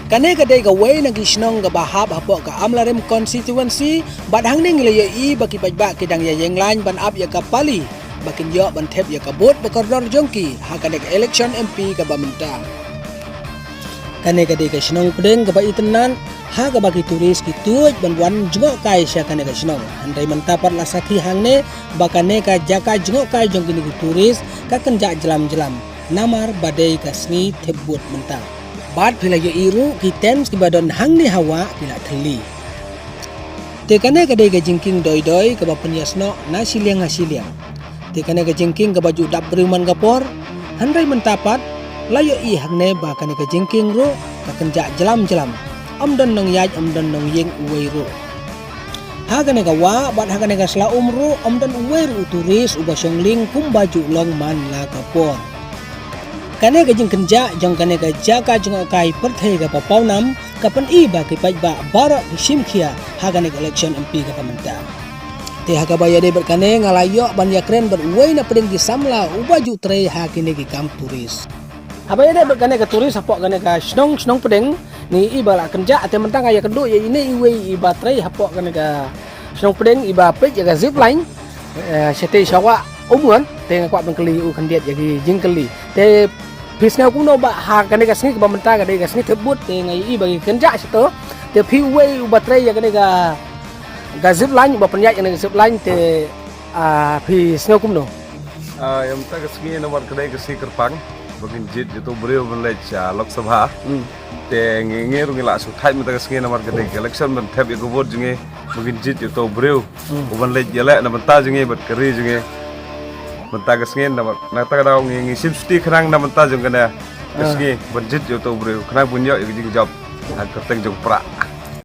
Kane kadai ga way na gisnong ga bahab hapo ga amlarem constituency bat hang ning le i baki pajba kidang ya yenglan ban ap ya kapali bakin yo ban thep ya kabut bakordor jongki ha kane ga election MP ga bamenta. Kane kadai ga snong pedeng ga ba itenan ha ga bagi turis ki tuj ban wan jengok kai sya kane ga snong handai mentapat lasaki hang ne bakane ka jaka jengok kai jongki ni turis ka kenja jelam-jelam namar badai ka sngi thebut menta. Bat pila yo iru ki tems ki badon hang ni hawa pila theli. Te kane kadai ga jingking doi-doi ka ba peniasno na siliang hasilia. Te kane ga jingking ga baju dap beruman gapor handai mentapat layo i hang ne ba kane ga jingking ro ka kenja jelam-jelam. Amdan nong yaj amdan nong yeng uwei ro. Ha kane ga wa bat ha kane ga sla umru amdan uwei ro turis uba songling kum baju long man la kapor. Kane ga jing kenja jong kane ga jaka jong kai perthai ga papau nam kapan i ba ki pajba barak ki simkhia ha kane ga election MP ga pamenta. Te ha ga baya de ber kane ngalayo ban ya kren ber wei na pedeng ki samla ubaju tre ha kine ki kam turis. Ha baya de ber kane ga turis hapok kane ga snong pedeng ni i bala kenja ate mentang ya kedu ya ini i wei i ba tre hapok kane ga snong pedeng i ba pej ya ga zip line sete sawa umuan te ngakwa bengkeli u kandiat ya ki jingkeli te pisngau kuno ba ha kane ga sngi ba menta ga de ga sngi thebut te ngai i bagi kenja sito te piwei u batre ya kane ga zip line ba penyak yang zip line te pisngau kuno yang ta ga sngi nomor kadai ga si kerpang bagin jit itu beliau menlej Lok Sabha te ngi rungila su thai menta ga sngi nomor kadai election men theb ya go vote jinge bagin jit itu beliau menlej yala na menta jinge bat kari jinge menta gasngin na ta daw ngi sipsti khrang na menta jong kana gasngi budget yo to bro khna bunyo jing job ha kateng jong pra